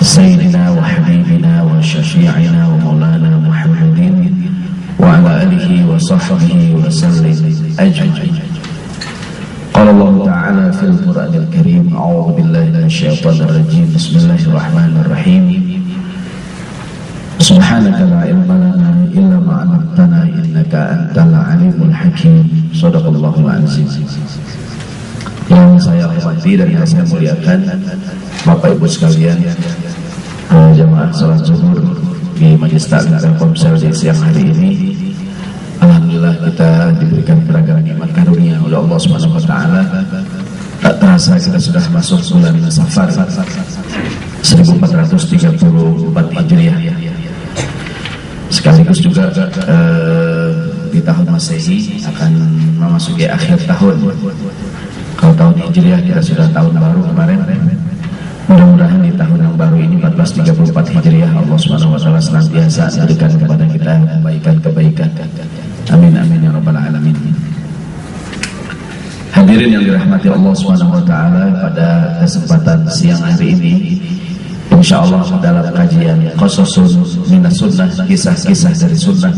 سيدنا وحبيبنا وشفيعنا ومولانا محمد وعلى آله وصحبه وسلم أجمعين. قال الله تعالى في القرآن الكريم: أعوذ بالله من الشيطان الرجيم. بسم الله الرحمن الرحيم. سبحانك لا علم لنا إلا ما علمتنا إنك أنت العليم الحكيم. صدق الله العظيم. Yang saya hormati dan yang saya muliakan Bapak Ibu sekalian, jamaah salat zuhur di Majelis Taklim Telkomsel di siang hari ini, alhamdulillah kita diberikan beragam nikmat karunia oleh Allah Subhanahu wa taala. Tak terasa kita sudah masuk bulan Safar 1434 Hijriah. Sekaligus juga di tahun Masehi akan memasuki akhir tahun. Kalau tahun Hijriah kita sudah tahun baru kemarin. Mudah-mudahan di tahun yang baru ini 1434 Hijriah Allah Subhanahu wa taala senantiasa memberikan kepada kita kebaikan-kebaikan. Amin amin ya rabbal alamin. Hadirin yang dirahmati Allah Subhanahu wa taala, pada kesempatan siang hari ini insyaallah dalam kajian Qasasun minas sunnah, kisah-kisah dari sunnah,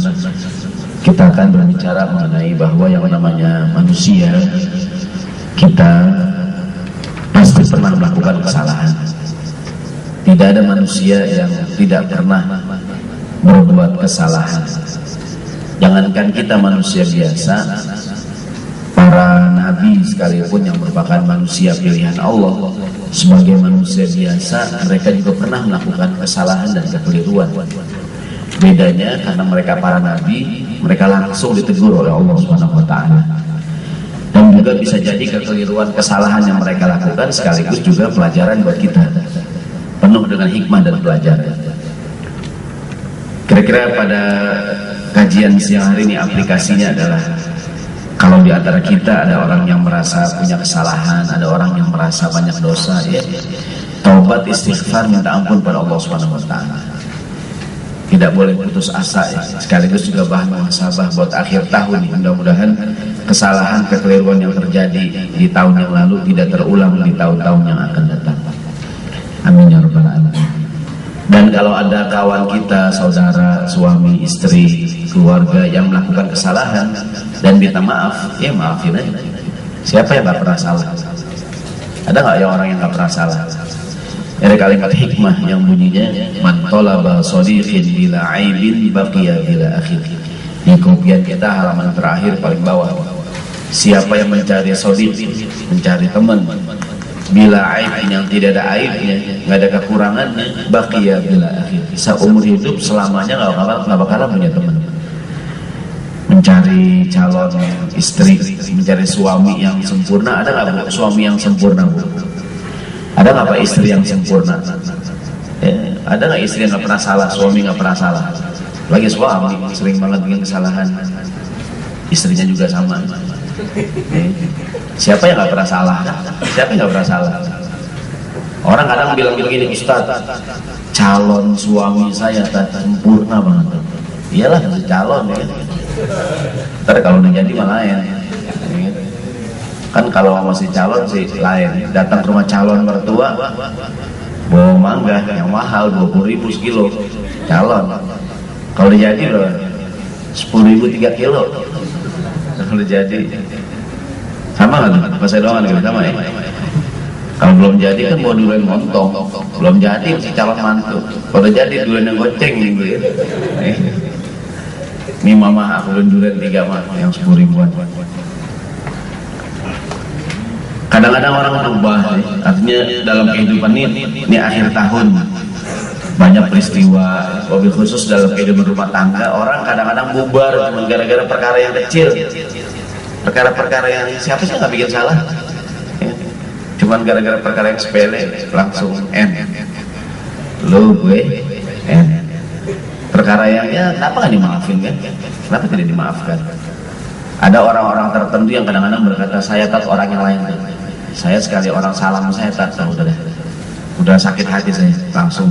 kita akan berbicara mengenai bahwa yang namanya manusia, kita pasti pernah melakukan kesalahan. Tidak ada manusia yang tidak pernah berbuat kesalahan. Jangankan kita manusia biasa, para nabi sekalipun yang merupakan manusia pilihan Allah, sebagai manusia biasa mereka juga pernah melakukan kesalahan dan kekeliruan. Bedanya karena mereka para nabi, mereka langsung ditegur oleh Allah Subhanahu wa taala. Dan juga bisa jadi kekeliruan, kesalahan yang mereka lakukan sekaligus juga pelajaran buat kita, penuh dengan hikmah dan pelajaran. Kira-kira pada kajian siang hari ini aplikasinya adalah, kalau di antara kita ada orang yang merasa punya kesalahan, ada orang yang merasa banyak dosa, ya taubat, istighfar, minta ampun pada Allah Subhanahu wa taala. Tidak boleh putus asa, ya. Sekaligus juga bahan muhasabah buat akhir tahun. Mudah-mudahan kesalahan, kekeliruan yang terjadi di tahun yang lalu tidak terulang di tahun-tahun yang akan datang. Amin ya rabbal alamin. Dan kalau ada kawan kita, saudara, suami, istri, keluarga yang melakukan kesalahan dan minta maaf, ya maafin aja. Siapa yang gak pernah salah? Ada gak yang orang yang gak pernah salah? Ada kalimat hikmah yang bunyinya, man talaba shadiqin bila aibin baqiya bila akhir. Di kopian kita halaman terakhir paling bawah, siapa yang mencari shadiq, mencari teman bila aib, yang tidak ada aibnya, nggak ada kekurangannya, baqiya bila akhir, seumur hidup selamanya nggak bakalan punya teman. Mencari calon istri, mencari suami yang sempurna, ada nggak suami yang sempurna, Bu? Ada nggak Pak istri yang sempurna? Ada nggak istri yang nggak pernah salah, suami nggak pernah salah? Lagi suami sering banget bikin kesalahan, istrinya juga sama. Siapa yang nggak pernah salah? Siapa yang nggak pernah salah? Orang kadang bilang begini, Ustaz, calon suami saya tak sempurna banget. Iyalah, masih calon ya. Ntar kalau udah jadi malah lain. Kan kalau masih calon sih lain. Datang ke rumah calon mertua, bawa mangga yang mahal 20.000 sekilo, calon. Kalau udah jadi berapa? 10.000 3 kilo. Kalau udah jadi sama nggak tuh? Pas saya doang gitu sama ya. Kalau belum jadi kan bawa durian montong, belum jadi masih calon mantu. Kalau udah jadi durian yang goceng gitu ya. Ini mama aku beli durian 3 mah yang 10.000-an. Kadang-kadang orang berubah, artinya dalam kehidupan ini akhir tahun banyak peristiwa, wabil khusus dalam kehidupan rumah tangga, orang kadang-kadang bubar cuma gara-gara perkara yang kecil, perkara-perkara yang siapa sih nggak bikin salah, cuman gara-gara perkara yang sepele langsung lu gue perkara yang ya kenapa nggak dimaafin kan, kenapa tidak dimaafkan? Ada orang-orang tertentu yang kadang-kadang berkata, saya tak orang yang lain, saya sekali orang salam saya tak tahu, udah sakit hati saya langsung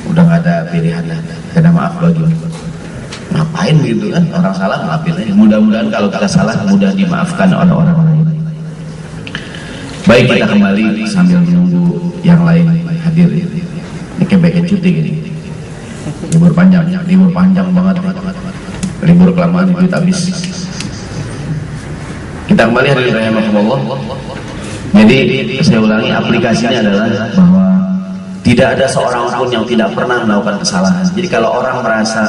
udah nggak ada pilihan lagi, karena maaf lagi. Ngapain gitu kan, orang salah maafin aja. Mudah-mudahan kalau kita salah mudah dimaafkan oleh orang lain. Baik, kita kembali sambil menunggu yang lain hadir. Ini kayak cuti gini. Libur panjang banget. Libur kelamaan duit habis. Kita kembali hadirin rahimakumullah. Jadi saya ulangi, aplikasinya adalah bahwa tidak ada seorang pun yang tidak pernah melakukan kesalahan. Jadi kalau orang merasa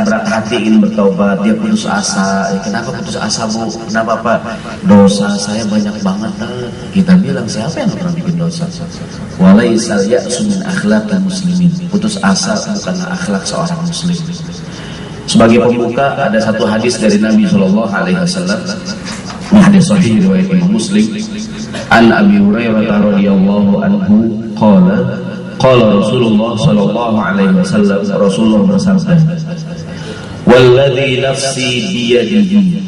berat hati ingin bertobat, dia putus asa. Kenapa putus asa, Bu? Kenapa, Pak? Dosa saya banyak banget. Kita bilang, siapa yang pernah bikin dosa? Walaisal ya'su min akhlaqil muslimin. Putus asa bukanlah akhlak seorang muslim. Sebagai pembuka ada satu hadis dari Nabi Shallallahu Alaihi Wasallam. Hadis sahih riwayat Imam Muslim. An Abi Hurairah radhiyallahu anhu qala Rasulullah sallallahu alaihi wasallam, Rasulullah bersabda, walladzi nafsi biyadihi,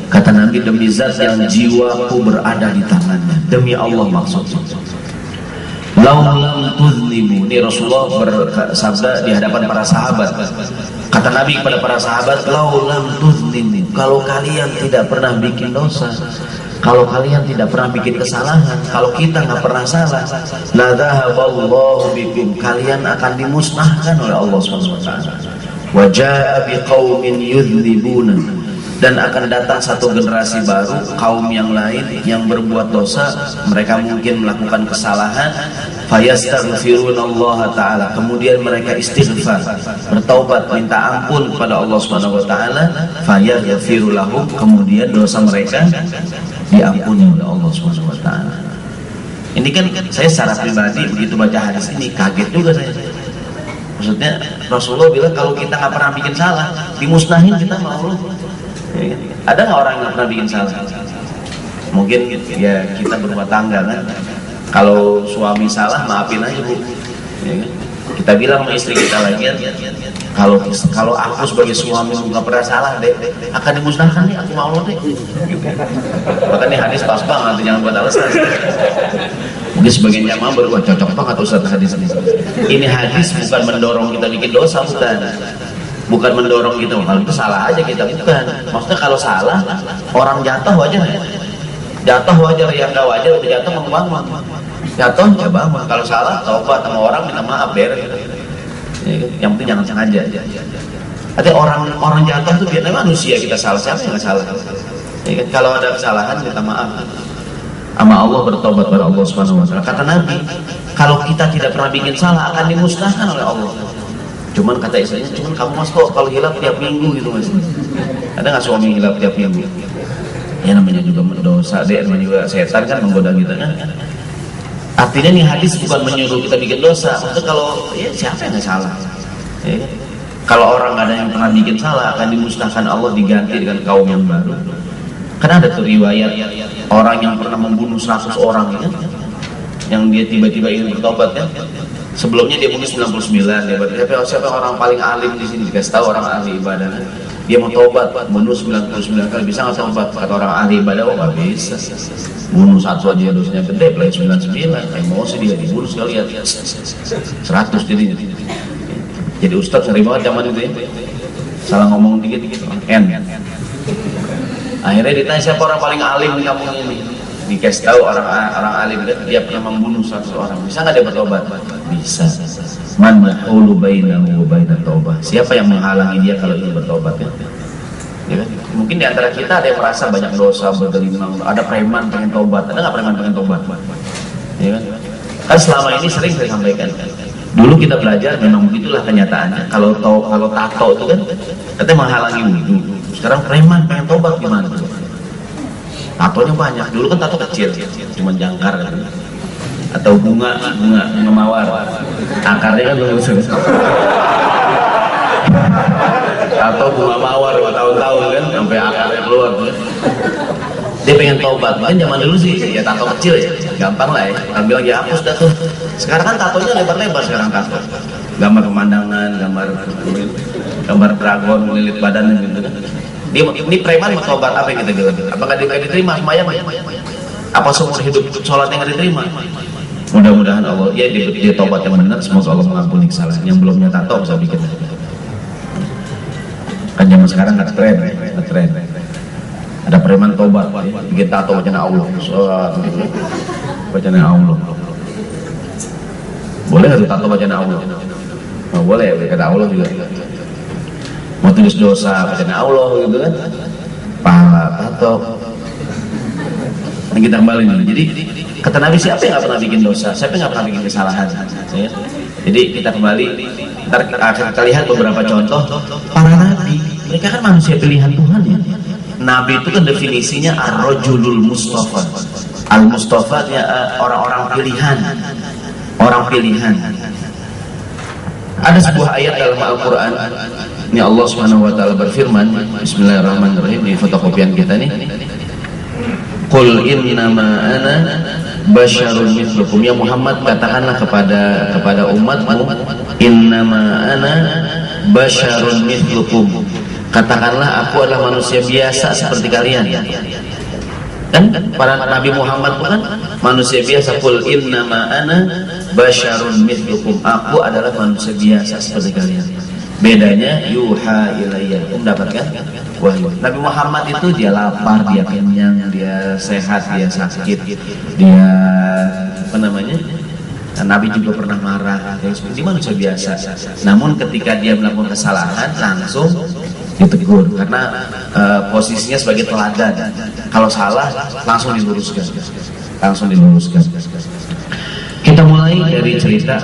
kata Nabi, demi zat yang jiwaku berada di tangannya, demi Allah maksudnya. Lau lam tuzlimu, ini Rasulullah bersabda di hadapan para sahabat. Kata Nabi kepada para sahabat, lau lam tuzlimu, kalau kalian tidak pernah bikin dosa, kalau kalian tidak pernah bikin kesalahan, kalau kita nggak pernah salah, la dhahaballahu bikum, kalian akan dimusnahkan oleh Allah SWT. Wa jaa biqaumin yudhlibuna, dan akan datang satu generasi baru, kaum yang lain yang berbuat dosa, mereka mungkin melakukan kesalahan, fayastaghfirunallaha ta'ala, kemudian mereka istighfar, bertaubat, minta ampun kepada Allah Subhanahu wa taala, fayaghfiru lahum, kemudian dosa mereka diampuni oleh Allah Subhanahu wa taala. Ini kan saya secara pribadi begitu baca hadis ini kaget juga saya. Maksudnya Rasulullah bilang kalau kita nggak pernah bikin salah, dimusnahin kita sama Allah. Ada nggak orang yang nggak pernah bikin salah? Mungkin ya kita berumah tangga kan, kalau suami salah maafin aja, Bu, ya kan? Kita bilang sama istri kita lagi, kalau aku sebagai suami nggak pernah salah deh, akan dimusnahkan nih, aku mau deh. Makanya hadis pas banget, jangan buat alasan. Mungkin sebagian jamaah baru cocok banget Ustaz hadis ini. Ini hadis bukan mendorong kita bikin dosa, bukan mendorong kita kalau itu salah aja kita, bukan. Maksudnya kalau salah orang jatuh wajar ya, yang nggak wajar udah jatuh bangun, jatuh ya bangun. Kalau salah taubat sama orang, minta maaf beres. Yang penting jangan sengaja. Ada orang jatuh tuh biasanya manusia, kita salah, siapa yang nggak salah? Ya, kalau ada kesalahan minta maaf sama Allah, bertobat kepada Allah Subhanahu wa taala. Kata Nabi, kalau kita tidak pernah bikin salah akan dimusnahkan oleh Allah. Cuman kata istrinya, kamu mas kok kalau hilap tiap minggu gitu mas. Ada nggak suami hilap tiap minggu? Ya namanya juga dosa, namanya juga setan kan menggoda kita kan. Artinya nih hadis bukan menyuruh kita bikin dosa. Maksudnya kalau ya siapa yang nggak salah? Ya, kalau orang nggak ada yang pernah bikin salah akan dimusnahkan Allah, diganti dengan kaum yang baru. Karena ada tuh riwayat orang yang pernah membunuh 100 orang ya, yang dia tiba-tiba ingin bertobat kan. Sebelumnya dia mungkin 99 ya, siapa orang paling alim di sini dikasih tahu orang ahli ibadah. Dia mau tobat, bunuh 99 kali, bisa nggak tobat? Kata orang ahli ibadah, oh nggak bisa. Bunuh satu aja dosanya gede, apalagi 99, emosi dia dibunuh sekalian 100 jadinya. Jadi ustaz sering banget zaman itu ya, salah ngomong dikit N. Akhirnya ditanya siapa orang paling alim di kampung ini, dikasih tahu orang alim kan, dia pernah membunuh 100 orang. Bisa nggak dia bertobat? Bisa. Man yahulu bainahu wa bainat taubah, siapa yang menghalangi dia kalau ingin bertobat ya? Ya kan? Mungkin di antara kita ada yang merasa banyak dosa, bergelimang, ada preman pengen tobat, ada nggak preman pengen tobat? Ya kan? Kan selama ini sering saya sampaikan, dulu kita belajar memang begitulah kenyataannya. Kalau tato itu kan katanya menghalangi wudhu. Sekarang preman pengen tobat gimana? Tatonya banyak. Dulu kan tato kecil, cuma jangkar kan? Atau bunga mawar, akarnya kan belum selesai. Atau bunga mawar bertahun-tahun kan sampai akarnya keluar kan? Dia pengen tobat. Kan zaman dulu sih ya tato kecil ya, gampang lah ya, kan bilang ya hapus dah tuh. Sekarang kan tatonya lebar-lebar, sekarang tato gambar pemandangan, gambar dragon melilit badan gitu kan. Ini preman mau tobat, apa yang kita bilang? Apa nggak diterima semayang? Apa seumur hidup sholatnya nggak diterima? Mudah-mudahan Allah ya dia tobat yang benar, semoga Allah mengampuni kesalahan. Yang belumnya tato bisa bikin. Kan zaman sekarang nggak tren. Ada preman tobat, bikin tato bacaan Allah, bacaan Allah. Boleh nggak tato bacaan Allah? Nggak boleh, kata Allah juga. Mau tulis dosa bacaan Allah gitu kan? Pahala tato. Nah, kita kembali nih. Jadi kata Nabi, siapa yang nggak pernah bikin dosa? Siapa yang nggak pernah bikin kesalahan? Ya? Jadi kita kembali. Ntar kita lihat beberapa contoh para nabi. Mereka kan manusia pilihan Tuhan ya. Nabi itu kan definisinya ar-rajulul mustafa. Al-mustafa ya orang-orang pilihan. Orang pilihan. Ada sebuah ayat dalam Al-Quran. Ini Allah Subhanahu wa taala berfirman, bismillahirrahmanirrahim, di fotokopian kita nih. Qul innama ana basyarun mithlukum, ya Muhammad, katakanlah kepada umatmu, innama ana basyarun mithlukum, katakanlah aku adalah manusia biasa seperti kalian. Kan para Nabi Muhammad kan manusia biasa. Qul innama ana basyarun mithlukum, aku adalah manusia biasa seperti kalian. Bedanya yuha ilayya, mendapatkan wahyu. Nabi Muhammad itu dia lapar, dia kenyang, dia sehat, dia sakit, dia apa namanya? Nabi juga pernah marah, dia seperti manusia biasa. Namun ketika dia melakukan kesalahan langsung ditegur karena posisinya sebagai teladan. Kalau salah langsung diluruskan, langsung diluruskan. Kita mulai dari cerita.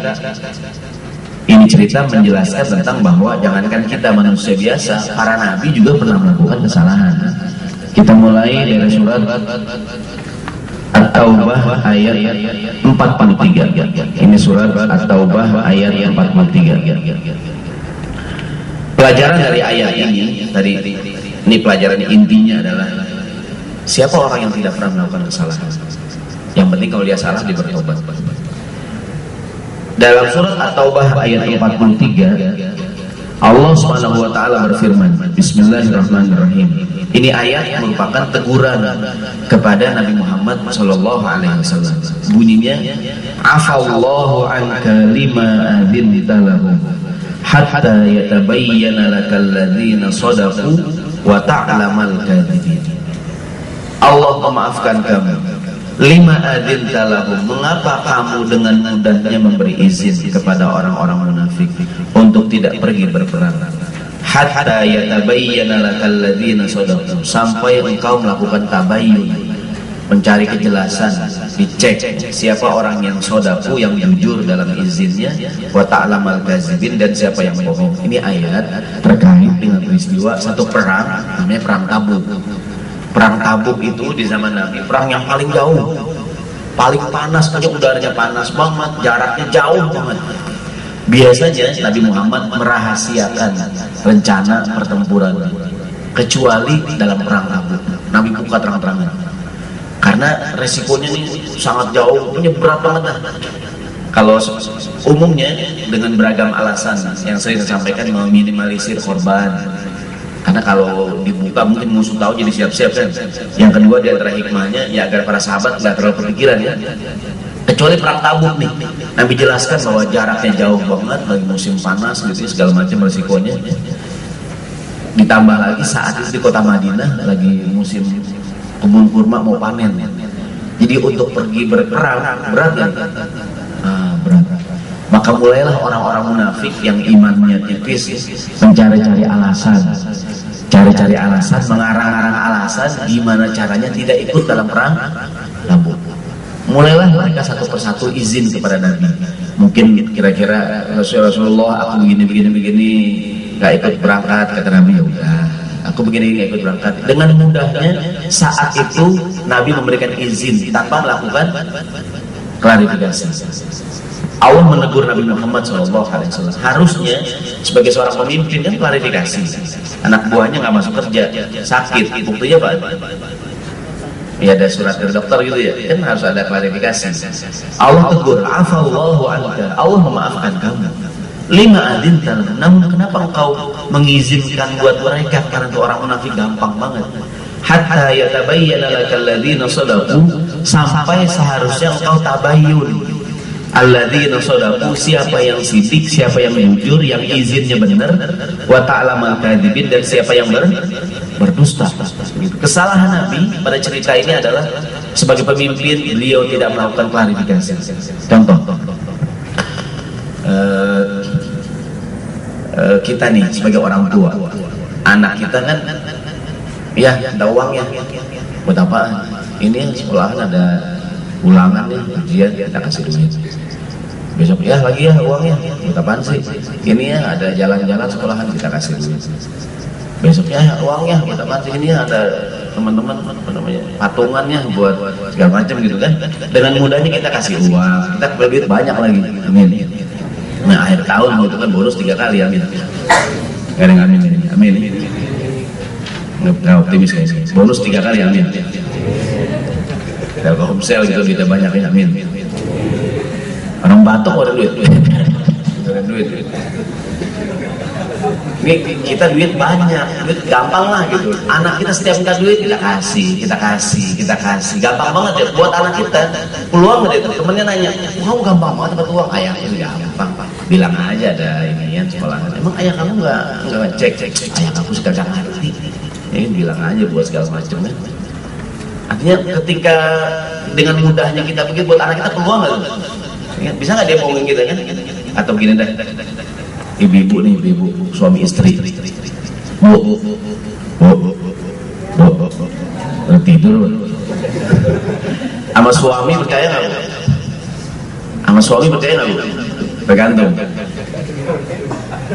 Ini cerita menjelaskan tentang bahwa jangankan kita manusia biasa, para nabi juga pernah melakukan kesalahan. Kita mulai dari surat At-Taubah ayat 43. Ini surat At-Taubah ayat 43. Pelajaran dari ayat ini, ini pelajaran intinya adalah siapa orang yang tidak pernah melakukan kesalahan. Yang penting kalau dia salah dia bertobat. Dalam surat At-Taubah ayat 43, Allah Subhanahu wa taala berfirman, bismillahirrahmanirrahim. Ini ayat merupakan teguran kepada Nabi Muhammad sallallahu alaihi wasallam. Bunyinya, afallahu anka lima adzinta lahum hatta yatabayyana lakal ladzina shadaqu wa ta'lamal kadzibin. Allah memaafkan kamu. Lima adzinta lahum, mengapa kamu dengan mudahnya memberi izin kepada orang-orang munafik untuk tidak pergi berperang? Hatta yatabayyana lakal ladzina shadaqu, sampai engkau melakukan tabayyun, mencari kejelasan, dicek siapa orang yang shadaku, yang jujur dalam izinnya, wa ta'lamal kadzibin, dan siapa yang bohong. Ini ayat terkait dengan peristiwa satu perang namanya perang Tabuk. Perang Tabuk itu di zaman Nabi perang yang paling jauh, paling panas, aja udaranya panas banget, jaraknya jauh banget. Biasanya Nabi Muhammad merahasiakan rencana pertempuran, kecuali dalam perang Tabuk. Nabi buka terang-terangan karena resikonya nih sangat jauh, punya berat banget. Kalau umumnya dengan beragam alasan yang sering disampaikan, meminimalisir korban. Karena kalau dibuka mungkin musuh tahu, jadi siap-siap kan. Yang kedua di antara hikmahnya ya agar para sahabat nggak terlalu kepikiran ya. Kecuali perang Tabuk nih, Nabi jelaskan bahwa jaraknya jauh banget, lagi musim panas gitu, segala macam resikonya. Ditambah lagi saat itu di kota Madinah lagi musim kebun kurma mau panen. Jadi untuk pergi berperang berat kan? Berat. Maka mulailah orang-orang munafik yang imannya tipis mencari-cari alasan, mengarang-arang alasan gimana caranya tidak ikut dalam perang Tabuk. Mulailah mereka satu persatu izin kepada Nabi. Mungkin kira-kira Rasulullah, aku begini nggak ikut berangkat, kata Nabi. Ya udah, aku begini nggak ikut berangkat. Dengan mudahnya saat itu Nabi memberikan izin tanpa melakukan klarifikasi. Allah menegur Nabi Muhammad SAW. Harusnya sebagai seorang pemimpin kan klarifikasi. Anak buahnya nggak masuk kerja, sakit, buktinya apa? Ya ada surat dari dokter gitu ya, kan harus ada klarifikasi. Allah tegur, afallahu anka, Allah memaafkan kamu. Lima adzinta, namun kenapa engkau mengizinkan buat mereka? Karena itu orang munafik gampang banget. Hatta yatabayyana lakal ladzina shadaqu, sampai seharusnya engkau tabayyun. Alladzina shadaqu, siapa yang sidik, siapa yang jujur, yang izinnya benar, wa ta'lamal kadzibin, dan siapa yang berdusta. Kesalahan Nabi pada cerita ini adalah sebagai pemimpin beliau tidak melakukan klarifikasi. Contoh, kita nih sebagai orang tua, anak kita kan ya minta uang ya, buat apaan? Ini sekolahan ada ulangan nih, ujian, kita kasih duit. Besok ya lagi ya uangnya, buat apaan sih? Ini ya ada jalan-jalan sekolahan, kita kasih duit. Besoknya ya uangnya, buat apaan sih? Ini ya ada teman-teman apa namanya patungannya buat segala macam gitu kan. Dengan mudahnya kita kasih uang, kita punya duit banyak lagi. Amin. Nah akhir tahun itu kan bonus 3 kali, amin. Kadang amin, amin. Nggak optimis kayaknya. Bonus 3 kali, amin. Telkomsel gitu kita banyakin, amin. Orang Batok ada duit, ada duit. Ini kita duit banyak, duit gampang lah gitu. Anak kita setiap minta duit kita kasih, gampang banget ya buat anak kita. Peluang gitu, temennya nanya, kamu gampang banget dapat uang? Ayah itu gampang, Pak. Bilang aja ada ini ya sekolahan. Emang ayah kamu nggak cek? Ayah aku suka gak ngerti. Ini bilang aja buat segala macam ya. Artinya ketika dengan mudahnya kita begitu buat anak kita peluang nggak? Bisa nggak dia bohongin kita kan? Atau begini dah. Ibu-ibu nih, ibu suami istri. Bu, tidur. Sama suami percaya nggak bu? Sama suami percaya nggak bu? Tergantung.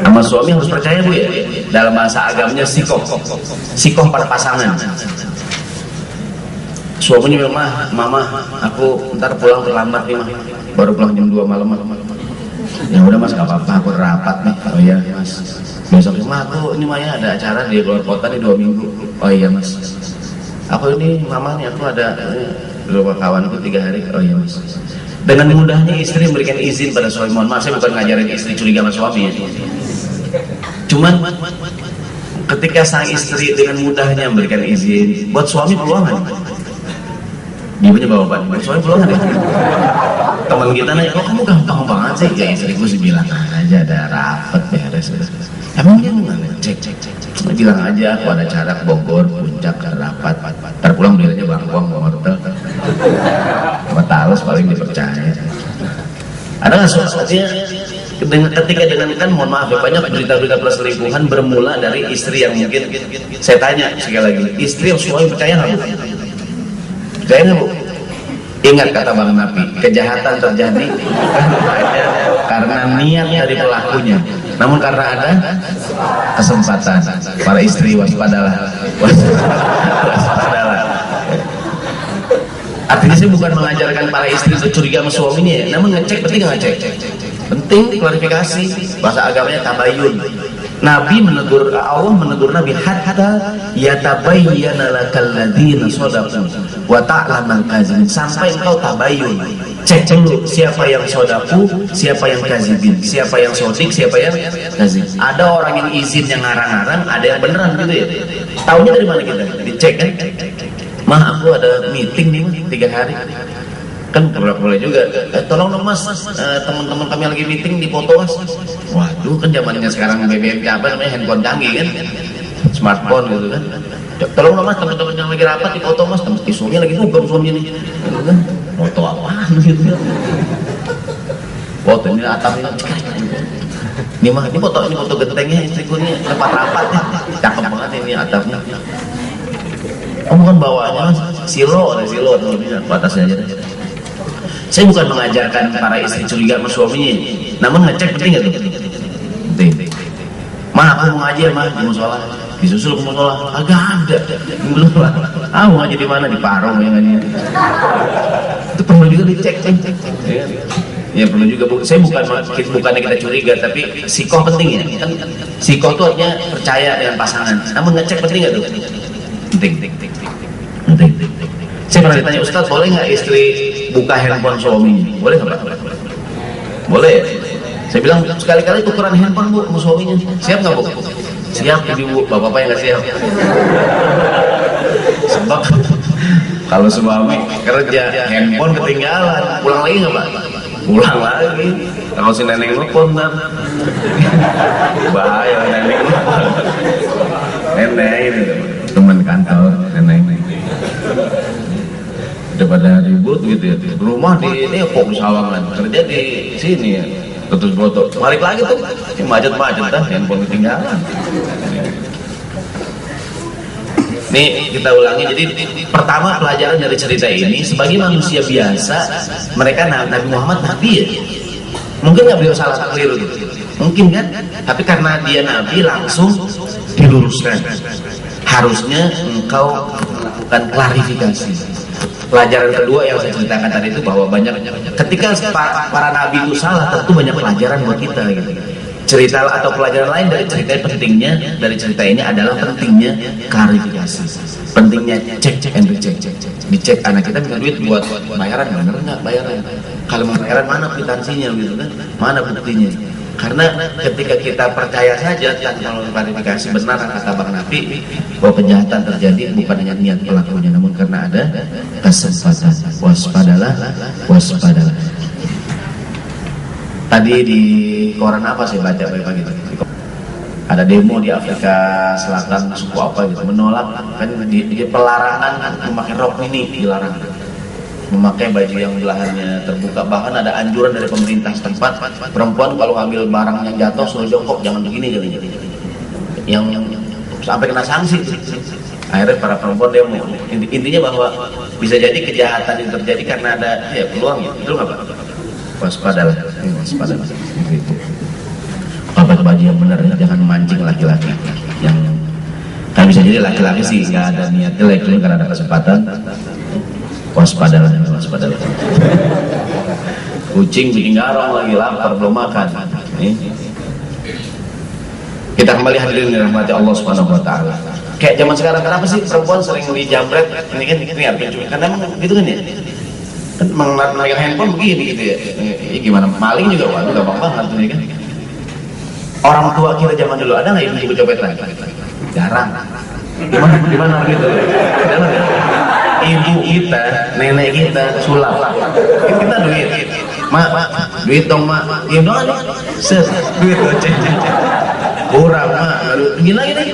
Sama suami harus percaya bu ya. Dalam bahasa agamanya sikoh pada pasangan. Suaminya bilang, mama, aku ntar pulang terlambat nih, baru pulang jam 2 malam. Ya udah mas, gak apa-apa, aku rapat nih. Oh iya mas, besok aku ini Maya ada acara di luar kota nih 2 minggu. Oh iya mas, aku ini mama nih, aku ada beberapa kawanku 3 hari. Oh iya mas. Dengan mudahnya istri memberikan izin pada suami. Mohon maaf, saya bukan ngajarin istri curiga sama suami ya. Cuman ketika sang istri dengan mudahnya memberikan izin, buat suami peluangan. Ibunya bawa buat suami peluangan ya. Teman kita nanya, kok kamu gampang banget sih? Ya istriku sih bilang aja ada rapat beres. Emangnya gimana? Cek. Bilang aja aku ada acara ke Bogor, puncak, rapat. Ntar pulang belinya bangkuang, wortel. Sama talas paling dipercaya. Ada nggak soalnya ketika dengan kan mohon maaf ya, banyak berita-berita perselingkuhan bermula dari istri yang mungkin saya tanya sekali lagi, istri yang suami percaya nggak bu? Percaya nggak bu? Ingat kata Bang Nabi, kejahatan terjadi karena niat dari pelakunya, namun karena ada kesempatan. Para istri waspadalah. Artinya saya bukan mengajarkan para istri untuk curiga sama suaminya ya, namun ngecek penting nggak ngecek? Penting, klarifikasi. Bahasa agamanya tabayun. Nabi menegur, Allah menegur Nabi hatta yatabayyana lakal ladzina shadaqu wa ta'lamal kadzibin, sampai engkau tabayyun, cek dulu siapa yang shadaku, siapa yang kadzibin, siapa yang sodik, siapa yang kadzib. Ada orang yang izin yang ngarang-ngarang, ada yang beneran gitu ya. Taunya dari mana kita? Dicek kan? Mah aku ada meeting nih 3 hari. Kan boleh juga, tolong dong mas, teman-teman kami lagi meeting di foto mas. Waduh, kan zamannya sekarang BBM apa namanya, handphone canggih kan, smartphone gitu kan. Tolong dong mas, teman-teman yang lagi rapat di foto mas, teman suaminya lagi dugem suaminya nih, gitu kan. Foto apaan gitu kan? Foto ini atapnya, ini mah ini foto gentengnya istriku nih, tempat rapat nih, cakep banget ini atapnya. Oh bukan bawahnya, silo tuh batasnya aja. Saya bukan mengajarkan para istri curiga sama suaminya, namun ngecek penting nggak tuh? Penting. Mah aku mau ngaji mah di musola, disusul ke musola, agak ada. Belum lah. Mau ngaji di mana? Di Parung ya ngaji. Itu perlu juga dicek. Ya perlu juga. Saya bukannya kita curiga, tapi sikoh penting ya. Kan sikoh itu artinya percaya dengan pasangan. Namun ngecek penting nggak tuh? Penting. Saya pernah ditanya, Ustaz boleh nggak istri buka handphone suaminya? Boleh nggak? Boleh ya? Saya bilang sekali-kali tukeran handphone bu sama suaminya. Siap nggak bu? Siap ibu, bapak-bapak yang nggak siap. Sebab kalau suami kerja handphone ketinggalan, pulang lagi nggak pak? Pulang lagi. Kalau si nenek nelfon kan bahaya, nenek nelfon. Nenek ini teman kantor nenek. Daripada ribut gitu ya, rumah di Depok Sawangan, kerja di sini ya, terus foto, balik lagi tuh, macet-macet dah, handphone ketinggalan. Nih kita ulangi. Jadi pertama pelajaran dari cerita ini, sebagai manusia biasa, mereka Nabi Muhammad Nabi ya, mungkin nggak beliau salah keliru, mungkin kan, tapi karena dia Nabi langsung diluruskan. Harusnya engkau melakukan klarifikasi. Pelajaran kedua yang saya ceritakan tadi itu bahwa banyak ketika para nabi itu salah, tentu banyak pelajaran buat kita gitu. Cerita atau pelajaran lain dari cerita ini adalah pentingnya klarifikasi, pentingnya cek and recheck. Dicek anak kita punya duit buat bayaran, benar nggak bayaran? Kalau mau bayaran mana kwitansinya gitu kan? Mana buktinya? Karena ketika kita percaya saja tanpa klarifikasi, benar kata Bang Nafi bahwa kejahatan terjadi bukan hanya niat pelakunya, namun karena ada kesempatan. Waspadalah. Tadi di koran apa sih baca pagi itu? Ada demo di Afrika Selatan, suku apa gitu, menolak kan di pelarangan memakai rok mini, dilarang memakai baju yang belahannya terbuka. Bahkan ada anjuran dari pemerintah setempat, perempuan kalau ngambil barang yang jatuh suruh jongkok, jangan begini katanya. Yang sampai kena sanksi. Akhirnya para perempuan demo. Intinya bahwa bisa jadi kejahatan yang terjadi karena ada ya peluang ya. Itu nggak Pak? Waspadalah. Gitu. Pakai baju yang benar ya, jangan mancing laki-laki. Yang kan bisa jadi laki-laki sih nggak ada niat jelek, cuma karena ada kesempatan. Waspadalah. Kucing bikin garong lagi, lapar belum makan. Kita kembali hadirin dirahmati Allah Subhanahu wa taala. Kayak zaman sekarang, kenapa sih perempuan sering dijamret? Ini kan karena emang gitu kan ya. Kan memegang handphone begini gitu ya. Gimana maling juga waduh gampang banget tuh kan. Orang tua kita zaman dulu ada nggak ibu copetan? Jarang. Gimana gitu? Jarang ya. Ibu kita, nenek kita sulap. Kita duit. Mak, duit dong mak. Iya dong nih. Duit goceng. Kurang mak. Gila gini.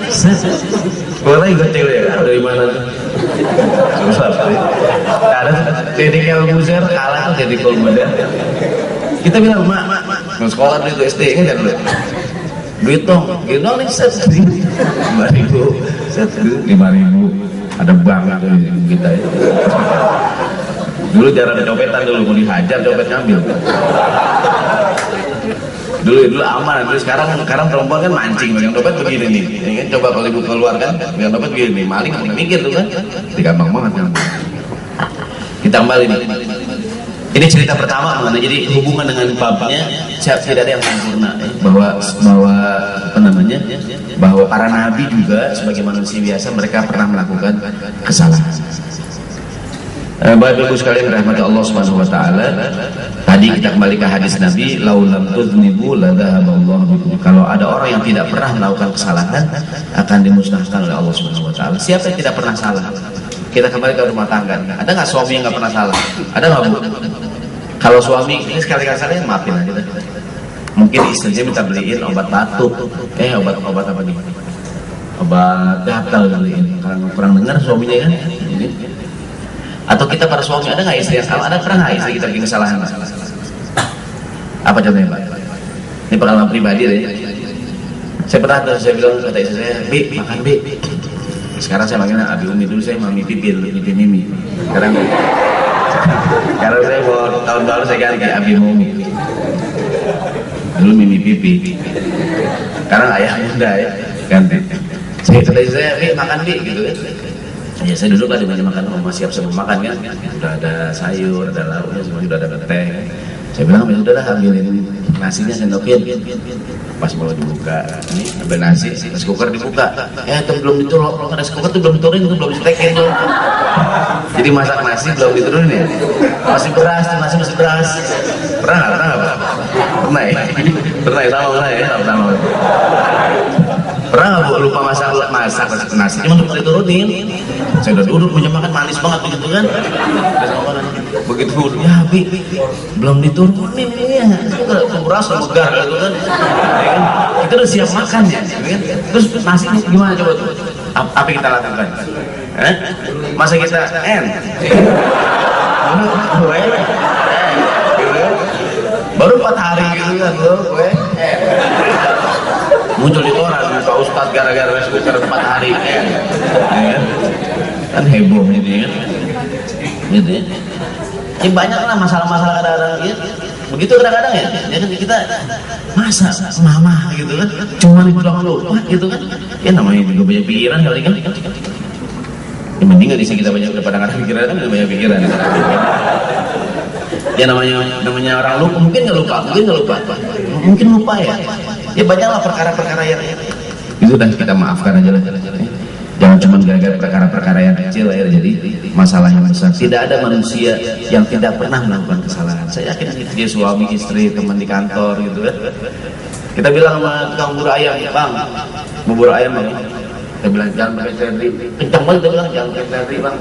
Kurang lagi goceng ya. Dari mana tuh? Susah sih. Ada Deddy Kelbuzer kalah tuh Deddy Kelbuzer. Kita bilang mak. Sekolah dulu SD kan dulu. Duit dong. Gitu dong nih. 5.000. 5.000. Ada banget kita ya. Dulu jarang ada copetan, dulu mau dihajar copet ngambil. Dulu aman, dulu sekarang perempuan kan mancing, yang dompet begini nih. Ya kan, coba kalau ibu keluarkan, yang dompet begini nih, maling nggak mikir tuh kan, gampang banget kan. Kita kembali nih. Ini cerita pertama mengenai jadi hubungan dengan babnya tidak ada yang sempurna bahwa apa namanya bahwa para nabi juga sebagai manusia biasa mereka pernah melakukan kesalahan. Bapak Ibu sekalian rahmati Allah Subhanahu wa taala. Tadi kita kembali ke hadis Nabi, laulam tuznibu la dhahaballahu bikum. Kalau ada orang yang tidak pernah melakukan kesalahan akan dimusnahkan oleh Allah Subhanahu wa taala. Siapa yang tidak pernah salah? Kita kembali ke rumah tangga. Ada nggak suami yang nggak pernah salah? Ada nggak Bu? Kalau suami ini sekali-kali salah, maafin aja. Mungkin istrinya minta beliin obat batuk, obat apa nih? Obat gatal beliin. Karena kurang dengar suaminya kan. Atau kita para suami, ada nggak istri yang salah? Ada pernah nggak istri kita bikin kesalahan? Apa contohnya Pak? Ini pengalaman pribadi ya. Saya bilang kata istri saya, Bi, makan Bi. Sekarang saya manggilnya Abi Umi, dulu saya Mami Pipil, Pipi Mimi. Sekarang saya mau tahun baru saya ganti Abi Umi. Dulu Mimi Pipi. Sekarang ayah muda ya, ganti. Saya Bi, makan Bi, gitu kan. Ya saya duduk lah di meja makan, mau siap sebelum makan kan. Udah ada sayur, ada lauknya, semua sudah ada teh. Saya bilang, ya udahlah ambilin nasinya sendokin. Pas mau dibuka, ini ambil nasi, rice cooker dibuka. Itu belum diturunin, kalau rice cooker itu belum diturunin, itu belum ditekin tuh. Jadi masak nasi belum diturunin ya. Masih beras, nasi masih beras. Pernah nggak Pak? Pernah ya? Pernah ya, sama. Pernah nggak Bu lupa masak nasi, cuma untuk diturunin. Saya udah duduk punya makan manis banget begitu kan. Begitu ya Bi, belum diturunin ini ya. Beras megar gitu kan. Kita udah siap makan ya. Terus nasi gimana coba tuh? Apa kita lakukan? Masa kita baru 4 hari gitu kan gue. Muncul di koran Pak Ustadz gara-gara sekitar 4 hari kan heboh ini kan gitu ya. Ya banyak lah masalah-masalah kadang-kadang gitu. Begitu kadang-kadang ya kita masa mama gitu kan cuma dibilang lupa gitu kan ya namanya juga banyak pikiran kali kan ya mending gak bisa kita banyak daripada ada pikiran kan banyak pikiran ya namanya orang lupa mungkin nggak lupa ya banyaklah perkara-perkara yang itu dan kita maafkan aja lah jangan cuma gara-gara perkara-perkara yang kecil ya jadi masalah yang besar. Tidak ada manusia yang tidak pernah melakukan kesalahan. Saya yakin dia suami istri teman di kantor gitu kan kita bilang sama tukang bubur ayam bang bubur ayam bang kita bilang jangan pakai seledri kencang banget dia bilang jangan pakai seledri bang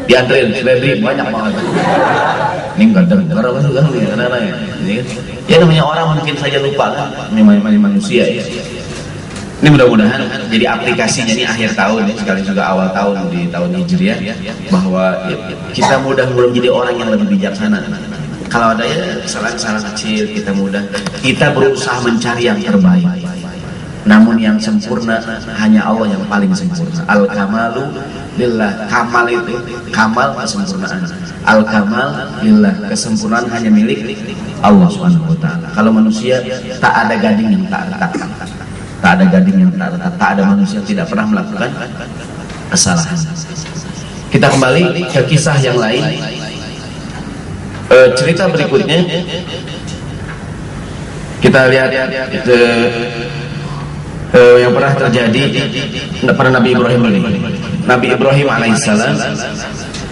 dianterin seledri banyak banget ini nggak dengar apa juga nih anak-anak ya namanya orang mungkin saja lupa kan namanya manusia ya. Ini mudah-mudahan jadi aplikasinya ini akhir tahun ya, sekali juga awal tahun di tahun Hijriah bahwa ya, kita mudah-mudahan menjadi orang yang lebih bijaksana. Kalau ada ya kesalahan-kesalahan kecil kita berusaha mencari yang terbaik. Namun yang sempurna hanya Allah yang paling sempurna. Al-kamalu lillah. Kamal itu kamal kesempurnaan. Al-kamal lillah. Kesempurnaan hanya milik Allah Subhanahu wa taala. Kalau manusia tak ada gading yang tak retak. Tak ada gading yang tak retak, tak ada manusia yang tidak pernah melakukan kesalahan. Kita kembali ke kisah yang lain. Cerita berikutnya kita lihat yang pernah terjadi pada Nabi Ibrahim ini. Nabi Ibrahim alaihissalam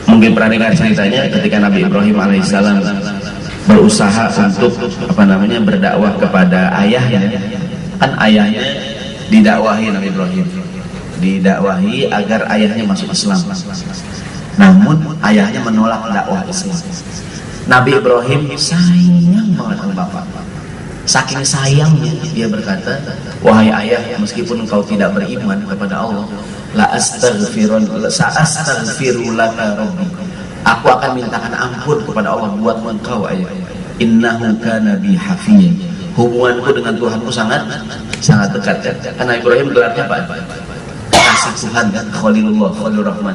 mungkin pernah dengar ceritanya ketika Nabi Ibrahim alaihissalam berusaha untuk berdakwah kepada ayahnya. Kan ayahnya didakwahi Nabi Ibrahim didakwahi agar ayahnya masuk Islam, namun ayahnya menolak dakwah Islam. Nabi Ibrahim sayang banget sama bapak, saking sayangnya dia berkata, wahai ayah, meskipun engkau tidak beriman kepada Allah, sa'astaghfirulaka rabbi, aku akan mintakan ampun kepada Allah buat engkau ayah, innahu kana bi hafiyyan, hubunganku dengan Tuhanku sangat dekat ya. Karena Ibrahim gelarnya apa? Kasih Tuhan kan, Khalilullah, Khalilur Rahman.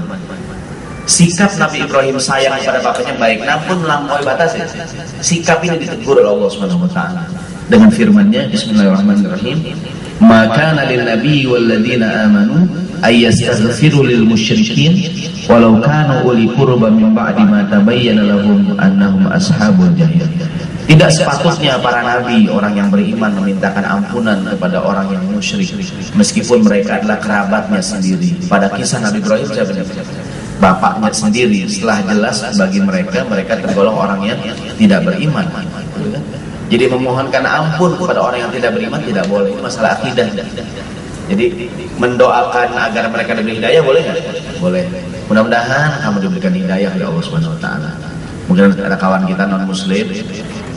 Sikap Nabi Ibrahim sayang kepada bapaknya baik, namun melampaui batas ya. Sikap ini ditegur oleh Allah Subhanahu wa taala dengan firman-Nya Bismillahirrahmanirrahim. Maka lin nabi wal ladzina amanu ayyastaghfiru lil musyrikin walau kanu uli qurba min ba'di ma tabayyana lahum annahum ashabul jahim. Tidak sepatutnya para nabi, orang yang beriman, memintakan ampunan kepada orang yang musyrik meskipun mereka adalah kerabatnya sendiri. Pada kisah Nabi Ibrahim bapaknya sendiri, setelah jelas bagi mereka tergolong orang yang tidak beriman. Jadi memohonkan ampun kepada orang yang tidak beriman tidak boleh, itu masalah akidah. Jadi mendoakan agar mereka diberi hidayah boleh nggak? Boleh. Mudah-mudahan kamu diberikan hidayah oleh Allah Subhanahu wa taala. Mungkin ada kawan kita non muslim,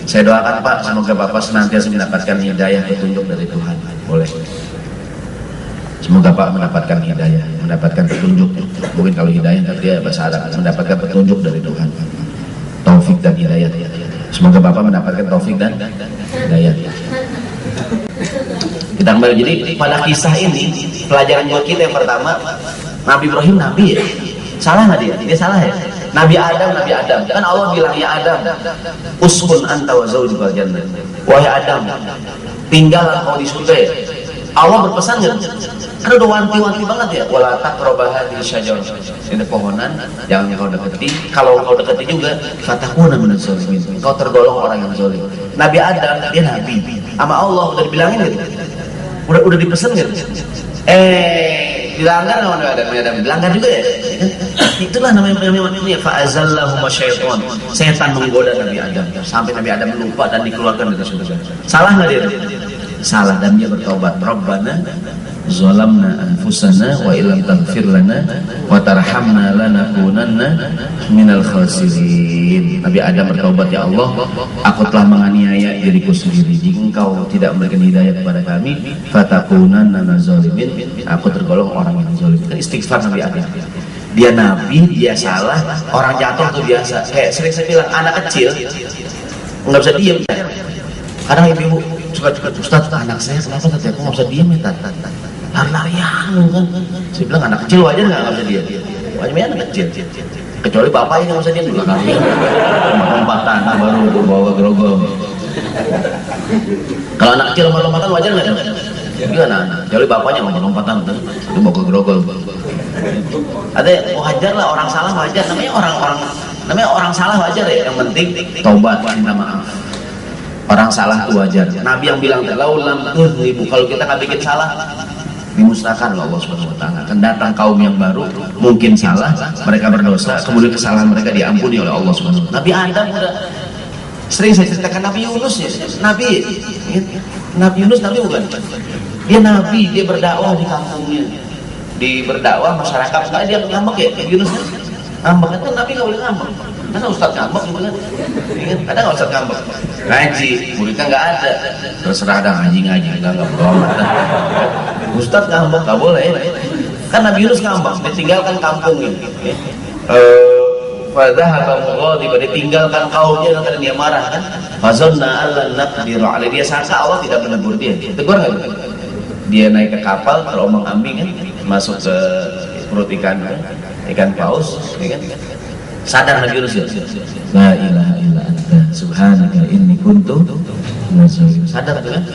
saya doakan Pak, semoga Bapak senantiasa mendapatkan hidayah petunjuk dari Tuhan. Boleh. Semoga Pak mendapatkan hidayah, mendapatkan petunjuk. Mungkin kalau hidayah dia bahasa Arab, mendapatkan petunjuk dari Tuhan. Taufik dan hidayah. Semoga Bapak mendapatkan taufik dan hidayah. Kita kembali. Jadi pada kisah ini pelajaran buat kita yang pertama, Nabi Ibrahim nabi ya. Salah nggak dia? Dia salah ya. Nabi Adam kan Allah bilang ya Adam uskun anta wa zawjukal jannah, wahai Adam tinggallah kau di surga ya. Allah berpesan kan udah wanti-wanti banget ya, wala taqrabu hadhihi syajarah, ini pohonan jangan kau dekati, kalau kau dekati juga fatakuna minaz zalimin, kau tergolong orang yang zalim. Nabi Adam dia nabi sama Allah udah dibilangin gitu, udah dipesan gitu, dilanggar nggak ada dilanggar juga ya. Itulah namanya fa'azallahu masyaiton, setan menggoda Nabi Adam sampai Nabi Adam lupa dan dikeluarkan dari surga. Salah nggak dia? Salah, dan dia bertobat. Rabbana zalamna anfusana wa illam taghfir lana wa tarhamna lanakunanna minal khasirin. Nabi Adam bertobat, ya Allah, aku telah menganiaya diriku sendiri. Jika engkau tidak memberikan hidayah kepada kami, fatakunanna minaz zalimin, aku tergolong orang yang zalim. Istighfar Nabi Adam. Dia nabi, dia salah, orang jatuh itu biasa. Sering saya bilang anak kecil nggak bisa diem. Kadang ibu suka Ustaz, anak saya kenapa tadi aku nggak bisa diem ya lari-larian kan. Saya bilang anak kecil wajar nggak bisa diem, wajar anak kecil. Kecuali bapaknya nggak bisa diem juga kali. Lompatan baru bawa gerogol. Kalau anak kecil lompatan wajar nggak? Gimana? Kecuali bapaknya lompatan itu bawa gerogol. Ada wajar lah, orang salah wajar. Namanya orang salah wajar ya. Yang penting taubat, minta maaf. Orang salah itu wajar. Nabi yang bilang laulam tudznibu, kalau kita nggak bikin salah dimusnahkan oleh Allah Subhanahu wa taala. Akan datang kaum yang baru, mungkin salah, mereka berdosa, kemudian kesalahan mereka diampuni oleh Allah Subhanahu wa taala. Nabi Adam udah sering saya ceritakan. Nabi Yunus ya, Nabi Yunus nabi bukan? Dia nabi, dia berdakwah di kampungnya. Di berdakwah masyarakat, sekali dia ngambek ya, Yunus ngambek kan Nabi nggak boleh ngambek. Karena Ustadz ngambek gitu kan, ada nggak Ustadz ngambek? Ngaji, muridnya nggak ada, terserah ada ngaji nggak berdoa. Ustadz ngambek nggak boleh, kan Nabi Yunus ngambek, ditinggalkan kampungnya. Padahal ditinggalkan kaumnya dan dia marah kan. Fazonna Allah naqdiru alaihi, dia sangka Allah tidak menegur dia. Tegur nggak? Dia naik ke kapal terombang-ambing kan, masuk ke perut ikan paus, ya kan? Sadar Nabi Yunus ya, la ilaha illa anta subhanaka inni kuntu minaz-zalimin. Sadar tuh kan?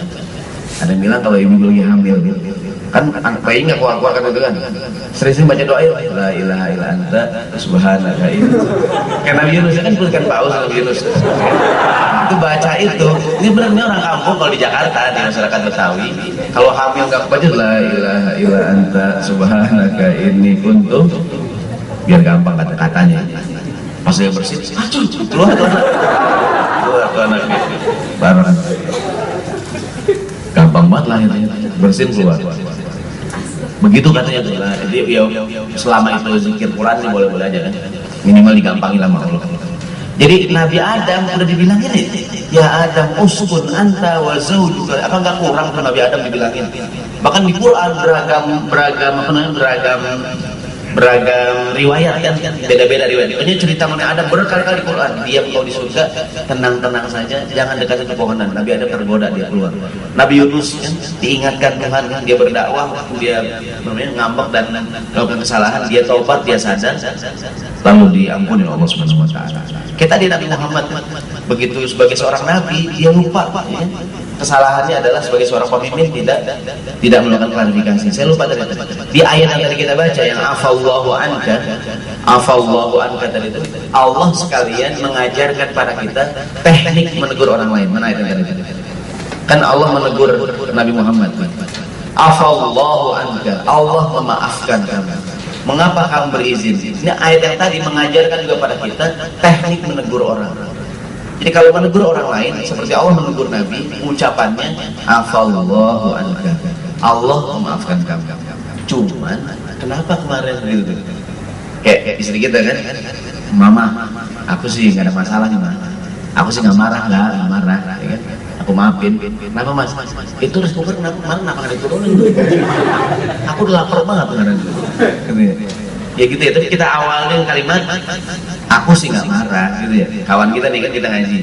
Ada yang bilang kalau ibu lagi hamil kan bayi nggak keluar kan itu kan, sering baca doa la ilaha illa anta subhanaka inni. Karena Nabi Yunus kan ikan paus, Nabi Yunus itu baca itu. Ini benar-benar orang kampung kalau di Jakarta, di masyarakat Betawi, kalau hamil nggak baca la ilaha illa anta subhanaka inni kuntu, biar gampang kata-katanya. Pas dia bersih, keluar anaknya, bareng. Gampang banget lah ini, bersin keluar. Begitu katanya tuh. Jadi ya, selama itu zikir Quran ini boleh-boleh aja kan, minimal digampangin sama Allah. Jadi Nabi Adam udah dibilangin ya Adam uskun anta wa zawjuka, akan nggak kurang tuh Nabi Adam dibilangin. Bahkan di Quran beragam riwayat kan, beda-beda riwayat. Pokoknya cerita mengenai Adam berkali-kali Quran. Dia kalau di surga tenang-tenang saja, jangan dekati pepohonan. Nabi Adam tergoda, dia keluar. Nabi Yunus kan diingatkan Tuhan kan, dia berdakwah, dia ngambek dan melakukan kesalahan, dia taubat, dia sadar, lalu diampuni oleh Allah Subhanahu wa taala. Kita di Nabi Muhammad begitu sebagai seorang nabi, dia lupa ya. Kesalahannya adalah sebagai seorang pemimpin tidak melakukan klarifikasi. Saya lupa tadi di ayat yang tadi kita baca yang afallahu anka tadi itu, Allah sekalian mengajarkan pada kita teknik menegur orang lain. Mana ayat yang tadi? Kan Allah menegur Nabi Muhammad. Afallahu anka, Allah memaafkan kamu. Mengapa kamu berizin? Ini ayat yang tadi mengajarkan juga pada kita teknik menegur orang. Jadi kalau menegur orang lain seperti Allah menegur Nabi, ucapannya afallahu anka, Allah memaafkan kamu. Cuman kenapa kemarin gitu? Kayak istri kita kan, mama, aku sih nggak ada masalah nih mama, aku sih nggak marah, ya kan? Aku maafin. Kenapa mas? Itu rice cooker kenapa nggak diturunin? Aku udah lapar banget kemarin. Ya gitu ya, tapi kita awalin kalimat aku sih nggak marah gitu ya. Kawan kita nih kan, kita ngaji,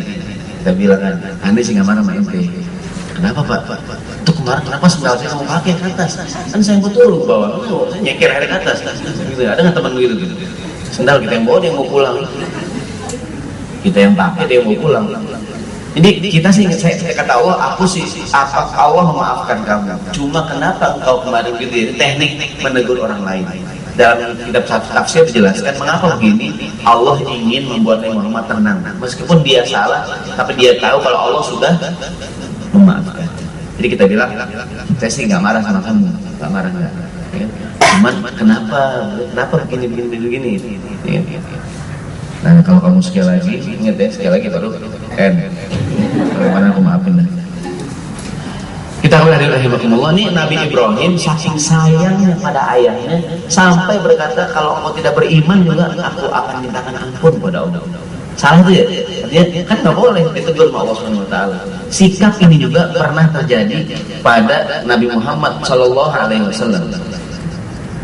kita bilang kan, Anda sih nggak marah sama ente. Kenapa pak? Itu kemarin kenapa sendal saya kamu pakai ke atas? Kan saya yang turun ke bawah, saya nyeker air ke atas gitu. Ada nggak teman gitu? Sendal kita yang bawa, dia yang mau pulang, kita yang pakai, dia yang mau pulang. Jadi kita sih, saya kata Allah, Allah memaafkan kamu. Cuma kenapa engkau kemarin gitu ya? Teknik menegur orang lain. Dalam kitab tafsir dijelaskan mengapa begini. Allah ingin membuat Nabi Muhammad tenang, meskipun dia salah, tapi dia tahu kalau Allah sudah memaafkan. Jadi kita bilang, saya sih nggak marah sama kamu, nggak marah nggak. Cuman kenapa begini? Nah kalau kamu sekali lagi, ingat ya, sekali lagi baru bagaimana aku maafin dah. Kita kembali rahimahumullah, ini Nabi Ibrahim saking sayangnya pada ayahnya sampai berkata kalau engkau tidak beriman juga aku akan mintakan ampun pada Allah. Salah itu ya? Artinya kan nggak boleh ditegur sama Allah Subhanahu wa taala. Sikap ini juga pernah terjadi pada Nabi Muhammad sallallahu alaihi wasallam.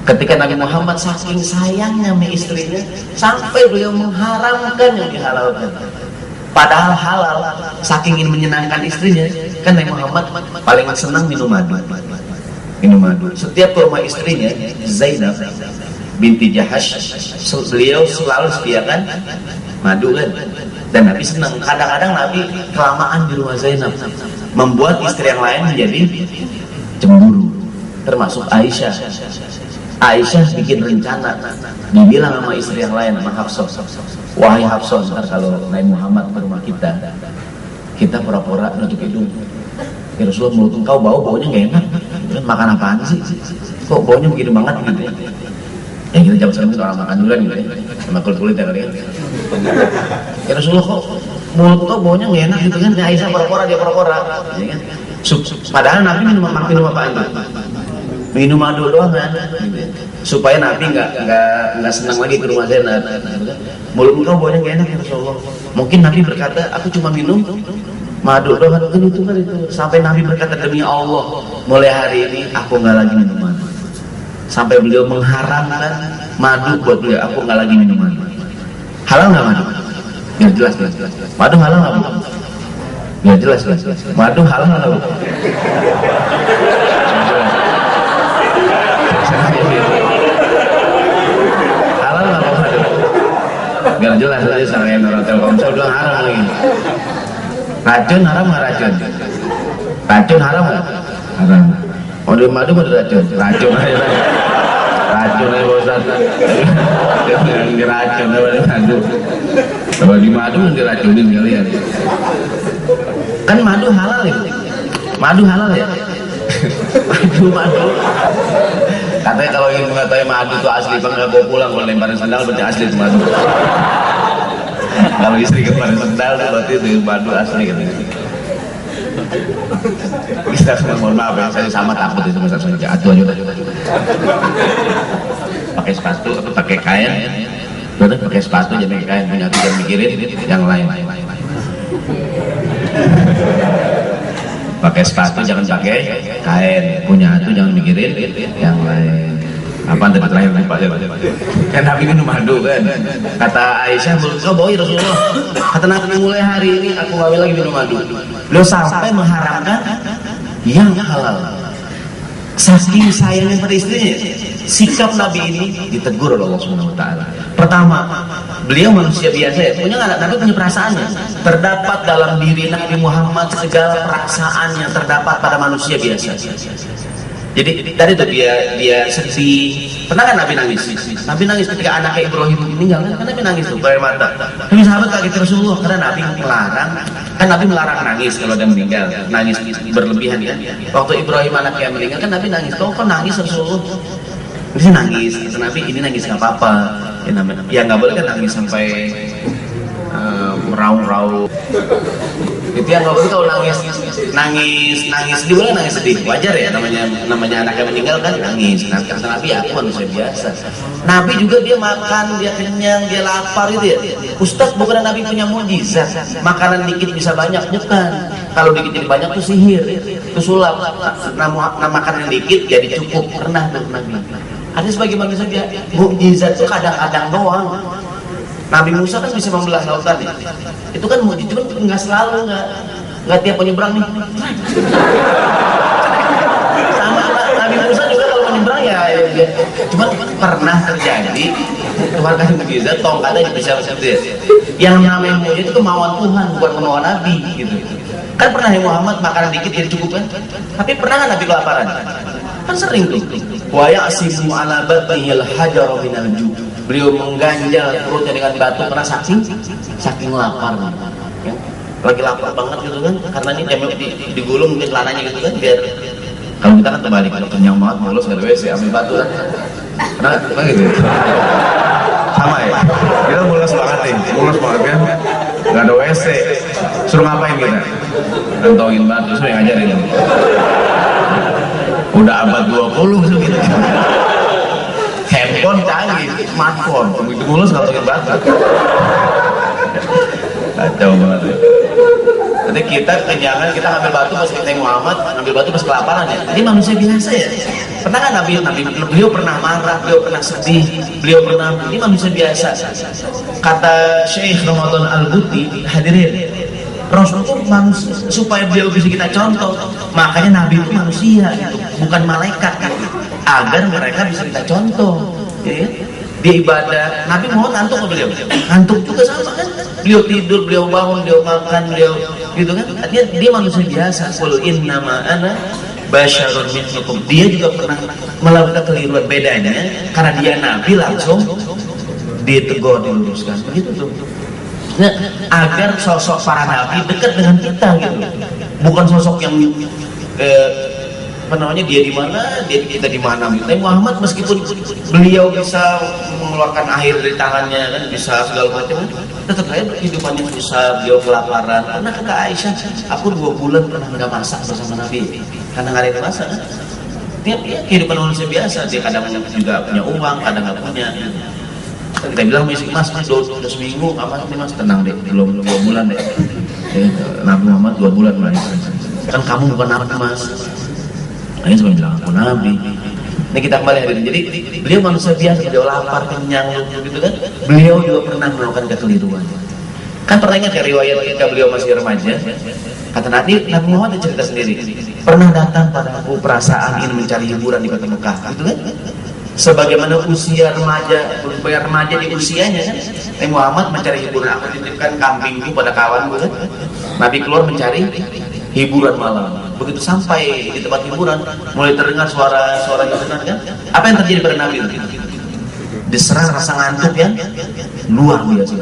Ketika Nabi Muhammad saking sayangnya sama istrinya sampai beliau mengharamkan yang dihalalkan. padahal halal, saking ingin menyenangkan istrinya. Kan Nabi Muhammad paling senang minum madu. Setiap ke rumah istrinya Zainab binti Jahash, beliau selalu sediakan madu kan. Dan Nabi senang. Kadang-kadang Nabi kelamaan di rumah Zainab, membuat istri yang lain menjadi cemburu, termasuk Aisyah. Aisyah bikin rencana, dibilang sama istri yang lain, sama Hafsah, wahai Hafsah, ntar kalau Nabi Muhammad ke rumah kita pura-pura nutup hidung. Ya Rasulullah, mulut engkau baunya nggak enak, kan makan apaan sih? Kok baunya begini banget gitu ya? Ya kita jawab sering orang makan duluan gitu ya, sama kulit ya kali ya. Ya Rasulullah, kok mulut engkau baunya nggak enak gitu kan? Ya Aisyah pura-pura, dia pura-pura, ya kan? Padahal Nabi minum apa itu? Minum madu doang kan? Supaya Nabi nggak senang lagi ke rumah Zainab. Mulut engkau baunya nggak enak ya Rasulullah. Mungkin Nabi berkata, aku cuma minum madu doang kan, itu sampai Nabi berkata, demi Allah, mulai hari ini aku nggak lagi minum madu. Sampai beliau mengharamkan madu buat beliau, aku nggak lagi minum madu. Halal nggak madu? Biar jelas. Madu halal nggak bu? Biar jelas. Madu halal nggak bu? Halal nggak bu madu? Biar jelas aja sama yang orang Telkomsel bilang haram lagi. Racun haram nggak racun? Racun haram nggak? Haram. Mau di madu mau racun? Racun aja. Racun aja bosan. Yang diracun apa di madu? Kalau di madu yang diracunin kalian. Kan madu halal ya? Madu halal ya? Madu. Katanya kalau ingin mengetahui madu itu asli, nggak bawa pulang, kalau lemparin sandal berarti asli itu madu. Kalau istri kemarin sendal berarti itu madu asli gitu. Kita mohon maaf ya, saya sama takut itu masa saya jatuh aja. Pakai sepatu atau pakai kain, berarti pakai sepatu jangan pakai kain, punya jangan mikirin yang lain. Pakai sepatu jangan pakai kain, punya itu jangan mikirin yang lain. Apa tadi terakhir lupa ya? Kan Nabi minum madu kan. Kata Aisyah, kau bawa ya Rasulullah. Kata Nabi, mulai hari ini aku nggak lagi minum madu. Beliau sampai mengharamkan yang halal. Saking sayangnya pada istrinya, sikap Nabi ini ditegur oleh Allah Subhanahu Wa Taala. Pertama, beliau manusia biasa ya, Nabi punya perasaannya. Terdapat dalam diri Nabi Muhammad segala perasaan yang terdapat pada manusia biasa. Jadi tadi tuh dia sedih. Pernah kan Nabi nangis? Nabi nangis ketika anaknya Ibrahim meninggal kan Nabi nangis tuh air mata. Tapi sahabat kaget Rasulullah karena Nabi melarang. Kan Nabi melarang nangis kalau dia meninggal, nangis berlebihan kan. Waktu Ibrahim anaknya meninggal kan Nabi nangis. Kok nangis Rasulullah? Ini nangis. Kata Nabi ini nangis nggak apa-apa. Ya nggak boleh kan nangis sampai meraung-raung. Itu yang nggak boleh kalau nangis sedih, boleh nangis sedih, wajar ya, namanya anak yang meninggal kan nangis. Kata Nabi, aku manusia biasa. Nabi juga dia makan, dia kenyang, dia lapar gitu ya. Ustaz, bukan Nabi punya mukjizat, makanan dikit bisa banyak, bukan. Kalau dikit jadi banyak tuh sihir, itu sulap. Nah, makanan dikit jadi cukup, pernah tuh Nabi. Ada sebagai manusia dia mukjizat tuh kadang-kadang doang. Nabi Musa kan bisa membelah lautan ya. Itu kan mukjizat, cuma nggak selalu, nggak tiap penyeberang nih. Sama Nabi Musa juga kalau menyeberang ya. Cuma pernah terjadi Tuhan kasih mukjizat, tongkatnya bisa seperti itu. Yang namanya mukjizat itu kemauan Tuhan, bukan kemauan Nabi gitu. Kan pernah ya Muhammad makanan dikit jadi cukup kan? Tapi pernah nggak Nabi kelaparan? Kan sering tuh. Wa ya'simu ala batnihil hajar minal ju'. Beliau mengganjal perutnya dengan batu karena saking lapar. Ya. Lagi lapar banget gitu kan, karena ini digulung mungkin celananya gitu kan, biar kalau kita kan terbalik, kalau kenyang banget mulus nggak ada WC, ambil batu kan. Karena gitu. Sama ya. Kita mulus banget kan, nggak ada WC. Suruh ngapain kita? Nantongin batu, suruh yang ngajarin. Udah abad 20 gitu. Handphone canggih, smartphone, begitu mulus kalau pakai batu. Kacau banget. Jadi kita kenyangan, kita ngambil batu pas kita Muhammad, ngambil batu pas kelaparan ya. Ini manusia biasa ya. Pernah kan Nabi beliau pernah marah, beliau pernah sedih, beliau pernah, ini manusia biasa. Kata Syekh Ramadan Al-Buti, hadirin, Rasul itu manusia, supaya beliau bisa kita contoh, makanya Nabi itu manusia, gitu. Bukan malaikat kan, agar mereka bisa kita contoh. Ya. Di ibadah, Nabi mau ngantuk beliau, ngantuk juga sama kan, beliau tidur, beliau bangun, beliau makan, beliau gitu kan, dia manusia biasa. Qul innama ana basyarun mithlukum, dia juga pernah melakukan keliruan, bedanya karena dia Nabi langsung ditegur, diluruskan, begitu tuh. Nah, agar sosok para nabi dekat dengan kita gitu, bukan sosok yang dia di mana, kita di mana. Tapi Muhammad meskipun beliau bisa mengeluarkan air dari tangannya kan, bisa segala macam, tetap aja kehidupannya susah, beliau kelaparan. Pernah kata Aisyah, aku 2 bulan pernah nggak masak bersama Nabi karena nggak ada yang masak. Dia kehidupan manusia biasa, dia kadang juga punya uang, kadang nggak punya. Kita bilang mas udah seminggu, apa nih mas, tenang deh, belum 2 bulan deh. Nabi Muhammad 2 bulan mas. Kan kamu bukan Nabi mas. Akhirnya saya bilang aku Nabi. Ini kita kembali hadirin. Jadi beliau manusia biasa, beliau lapar, kenyang, gitu kan. Beliau juga pernah melakukan kekeliruan. Kan pernah ingat ya riwayat ketika beliau masih remaja, kata Nabi Muhammad ada cerita sendiri. Pernah datang pada aku perasaan ingin mencari hiburan di kota Mekah, gitu kan. Sebagaimana usia remaja di usianya kan, Nabi Muhammad mencari hiburan. Aku titipkan kambingku pada kawanku kan. Nabi keluar mencari hiburan malam. Begitu sampai di tempat hiburan, mulai terdengar suara hiburan kan. Apa yang terjadi pada Nabi? Diserang rasa ngantuk yang luar biasa.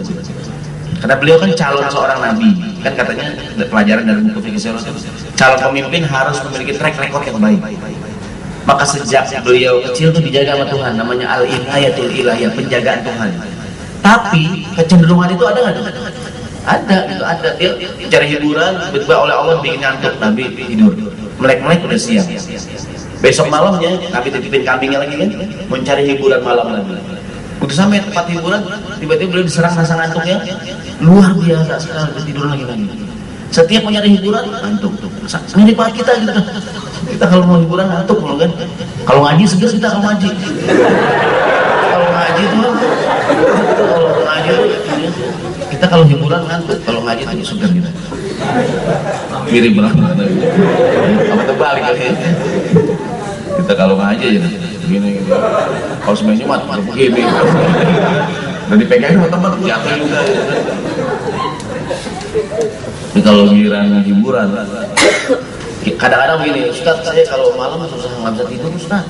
Karena beliau kan calon seorang nabi, kan katanya pelajaran dari buku fikih sirah, calon pemimpin harus memiliki track record yang baik. Maka sejak beliau kecil tuh dijaga sama Tuhan, namanya al-inayatul ilahiyah, penjagaan Tuhan. Tapi kecenderungan itu ada nggak? Ada. Dia cari hiburan, tiba-tiba oleh Allah bikin ngantuk, Nabi tidur. Melek-melek udah siang. Besok malamnya Nabi titipin kambingnya lagi kan, mencari hiburan malam lagi. Udah sampai tempat hiburan, tiba-tiba beliau diserang rasa ngantuknya luar biasa, sekarang tidur lagi. Setiap mau nyari hiburan ngantuk. Mirip kita gitu. Kita kalau mau hiburan ngantuk loh kan. Kalau ngaji seger kita kalau ngaji. Kalau ngaji tuh kita kalau hiburan ngantuk, kalau ngaji tuh seger gitu. Mirip banget. Apa terbalik kali ya. Kita kalau ngaji aja gini. Kalau semuanya Jumat begini. Dan dipegang sama teman jatuh juga. Tapi kalau giliran hiburan, kadang-kadang begini, Ustaz, saya kalau malam susah nggak bisa tidur, Ustaz.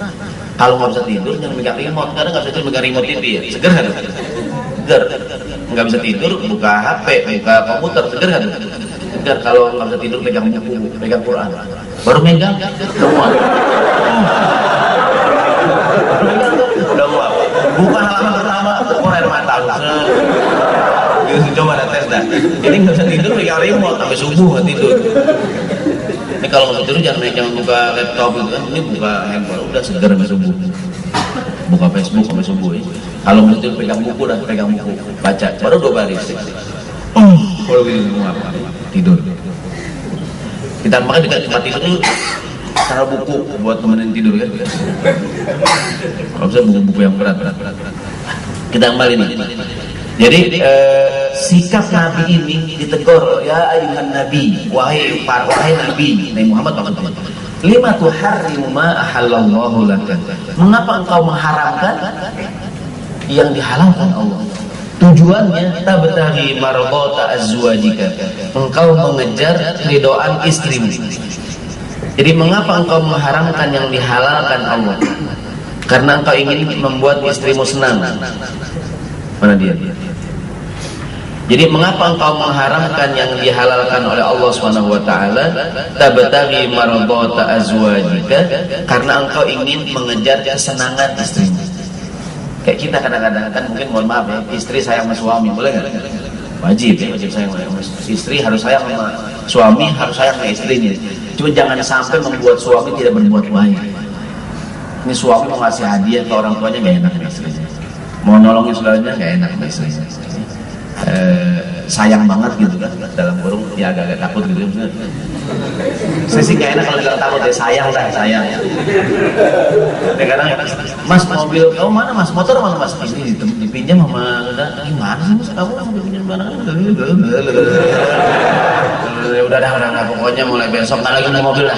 Kalau nggak bisa tidur jangan megang remote, kadang nggak bisa tidur megang remote TV ya, seger kan? Seger. Nggak bisa tidur buka HP, buka komputer, seger kan? Seger. Kalau nggak bisa tidur pegang buku, pegang Quran, baru megang semua. Udah muak. Bukan halaman pertama, pokoknya air mata. Coba ada tes dah. Ini nggak bisa tidur pegang remote sampai subuh nggak tidur. Ini kalau nggak tidur jangan buka laptop gitu kan. Ini buka handphone udah seger sampai subuh. Buka Facebook sampai subuh ya. Kalau nggak tidur pegang buku dah, pegang buku baca. Baru 2 baris. Kalau gitu semua apa? Tidur. Kita makan dekat tempat tidur dulu. Taruh buku buat temenin tidur kan. Kalau bisa buku-buku yang berat. Kita kembali nih. Jadi sikap Nabi ini ditegur, ya ayuhan Nabi, wahai Nabi Muhammad maksudnya. Lima tuharrimu ma ahallallahu laka. Mengapa engkau mengharamkan yang dihalalkan Allah? Tujuannya tabtaghi mardata azwajika. Engkau mengejar ridhoan istrimu. Jadi mengapa engkau mengharamkan yang dihalalkan Allah? Karena engkau ingin membuat istrimu senang. Mana dia? Jadi mengapa engkau mengharamkan yang dihalalkan oleh Allah Subhanahu wa taala? Tabtaghi mardata azwajika, karena engkau ingin mengejar kesenangan istrimu. Kayak kita kadang-kadang kan mungkin mohon maaf ya, istri sayang sama suami, boleh nggak? Wajib ya, wajib sayang sama istri, harus sayang sama suami, harus sayang sama istrinya. Cuma jangan sampai membuat suami tidak berbuat baik. Ini suami mau ngasih hadiah ke orang tuanya nggak enak sama istrinya, mau nolongin saudaranya nggak enak sama istrinya. sayang banget gitu kan, dalam kurung ya agak-agak takut gitu. Saya sih gak enak kalau bilang takut ya, sayang dah, sayang. Kadang mas mobil kamu mana mas, motor mana mas, ini dipinjam sama gimana sih mas, kamu mau pinjam barang? Udah dah, pokoknya mulai besok nggak lagi mobil lah.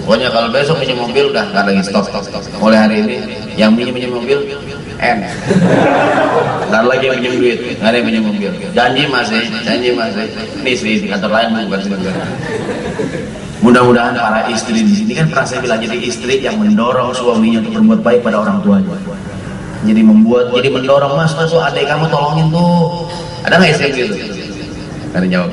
Pokoknya kalau besok pinjam mobil udah nggak lagi stop. Mulai hari ini yang pinjam mobil N. Nggak lagi yang pinjam duit, nggak ada yang pinjam mobil. Janji masih. Ini istri di kantor lain bukan sebenarnya. Mudah-mudahan para istri di sini kan pernah saya bilang, jadi istri yang mendorong suaminya untuk berbuat baik pada orang tuanya. Jadi mendorong, mas tuh adik kamu tolongin tuh. Ada nggak istri gitu? Ada jawab.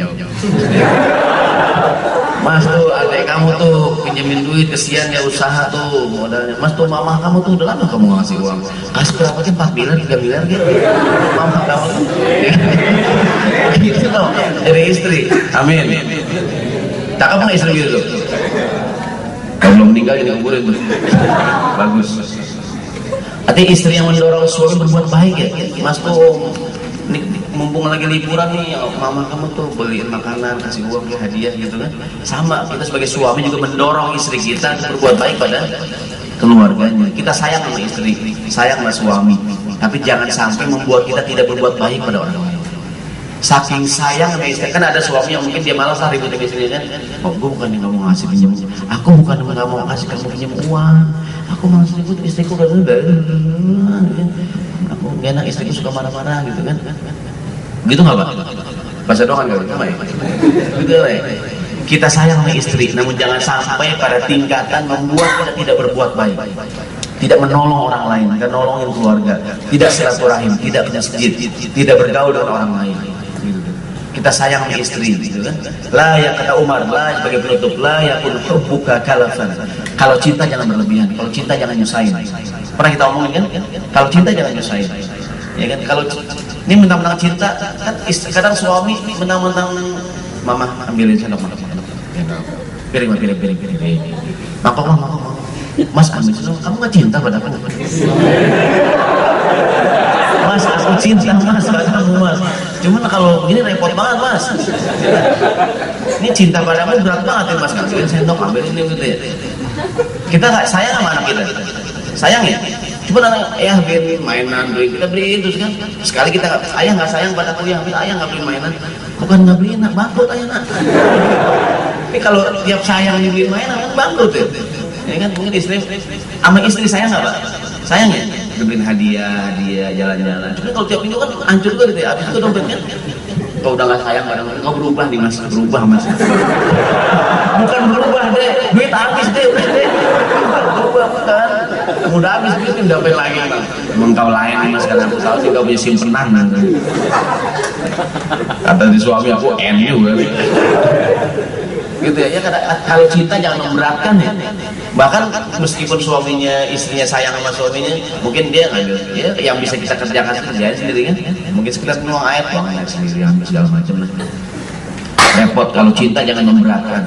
Mas tuh adik kamu tuh pinjemin duit, kesian ya usaha tuh modalnya. Mas tuh mama kamu tuh udah lama kamu ngasih uang. Kasih berapa sih, 4 miliar, 3 miliar gitu. Mama kamu gitu loh, jadi istri. Amin. Cakep nggak istri gitu? Kalau belum meninggal jadi kuburin tuh. Bagus. Artinya istri yang mendorong suami berbuat baik ya. Mas tuh mumpung lagi liburan nih, mama kamu tuh beliin makanan, kasih uang, hadiah gitu kan. Sama, kita sebagai suami juga mendorong istri kita untuk berbuat baik pada keluarganya. Kita sayang sama istri, sayang sama suami, tapi jangan sampai membuat kita tidak berbuat baik pada orang lain. Saking sayang sama istri, kan ada suami yang mungkin dia malas ribut sama istrinya kan. Oh, gue bukan yang gak mau ngasih pinjam, aku bukan yang gak mau kasih kamu pinjam uang, aku malas ribut, istriku aku gak enak, istriku suka marah-marah gitu kan. Gitu nggak pak? Bahasa doang nggak gitu, gitu ya. Kita sayang sama istri, namun jangan sampai pada tingkatan membuat kita tidak berbuat baik, tidak menolong orang lain, tidak nolongin keluarga, tidak silaturahim, tidak ke masjid, tidak bergaul dengan orang lain. Kita sayang sama istri, gitu kan? La ya, kata Umar, la sebagai penutup, la yakun hubbuka kalafan. Kalau cinta jangan berlebihan, kalau cinta jangan nyusahin. Pernah kita omongin kan? Kalau cinta jangan nyusahin. Ya kan, kalau ini mentang-mentang cinta kan kadang suami mentang-mentang mama ambilin sendok piring mama mas ambil sendok, kamu nggak cinta padaku? Mas aku cinta mas padamu mas, cuman kalau gini repot banget mas, ini cinta padamu berat banget ya mas, ambilin sendok, ambilin ini gitu ya. Kita nggak sayang sama anak kita, sayang ya. Cuma anak ayah beliin mainan, kita beliin terus kan. Sekali kita ayah nggak sayang pada kuliah, ayah nggak beliin mainan, bukan nggak beliin nak, bangkrut ayah nak. Tapi kalau tiap sayang dibeliin mainan kan bangkrut ya. Ya kan, mungkin istri sama istri sayang nggak pak? Sayang ya, dibeliin hadiah, jalan-jalan. Cuma kalau tiap minggu kan hancur tuh gitu ya, habis itu dompetnya. Kalau udah nggak sayang pada mereka, kau berubah nih mas, berubah mas. Bukan berubah deh, duit habis deh, berubah bukan. Udah habis duit udah pengen lagi bang. Emang kau lain mas, karena aku tahu sih kau punya simpenan. Kata di suami aku NU kan. Gitu ya, kalau cinta jangan memberatkan ya. Bahkan meskipun suaminya, istrinya sayang sama suaminya, mungkin dia ngambil ya yang bisa kita kerjakan sendiri kan. Mungkin sekedar nuang air sendiri, ambil segala macam. Repot. Kalau cinta jangan memberatkan.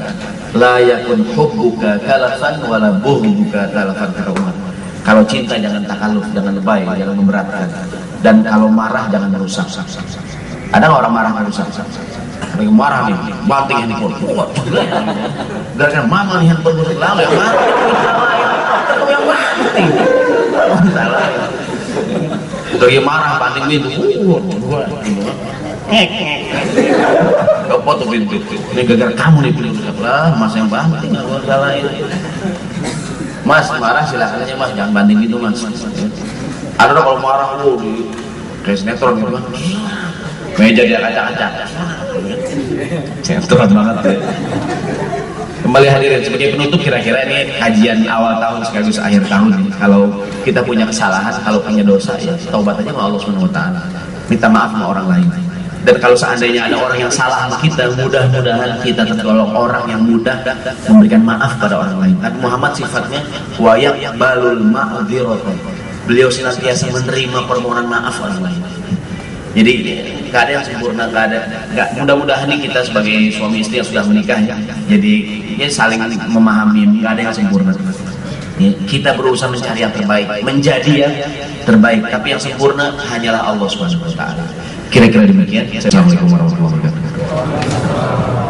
La yakun hubbuka kalafan wala buhbuka kalafan, kata Umar. Kalau cinta jangan takaluf, jangan lebay, jangan memberatkan. Dan kalau marah jangan merusak. Ada nggak orang marah merusak? Lagi marah nih, banting handphone. Gara-gara mama nih handphone busuk, lalu yang marah, yang banting. Salah. Lagi marah, banting pintu. Kepot tuh pintu. Ini gara-gara kamu nih pintu rusak lah, mas yang banting, nggak salah ini. Mas marah silakan aja mas, jangan banting gitu mas. Ada kalau marah di kayak sinetron gitu kan. Meja dia kaca-kaca. Sinetron banget ya. Kembali hadirin, sebagai penutup kira-kira ini kajian awal tahun sekaligus akhir tahun nih. Kalau kita punya kesalahan, kalau punya dosa ya taubat aja sama Allah Subhanahu wa taala. Minta maaf sama orang lain. Dan kalau seandainya ada orang yang salah sama kita, mudah-mudahan kita tergolong orang yang mudah memberikan maaf pada orang lain. Nabi Muhammad sifatnya wa yaqbalul ma'dzirata. Beliau senantiasa menerima permohonan maaf orang lain. Jadi nggak ada yang sempurna, nggak. Mudah-mudahan nih kita sebagai suami istri yang sudah menikah ya, jadi ya saling memahami, nggak ada yang sempurna. Ya, kita berusaha mencari yang terbaik, menjadi yang terbaik, tapi yang sempurna hanyalah Allah Subhanahu wa taala. Kira-kira demikian. Assalamualaikum warahmatullahi wabarakatuh.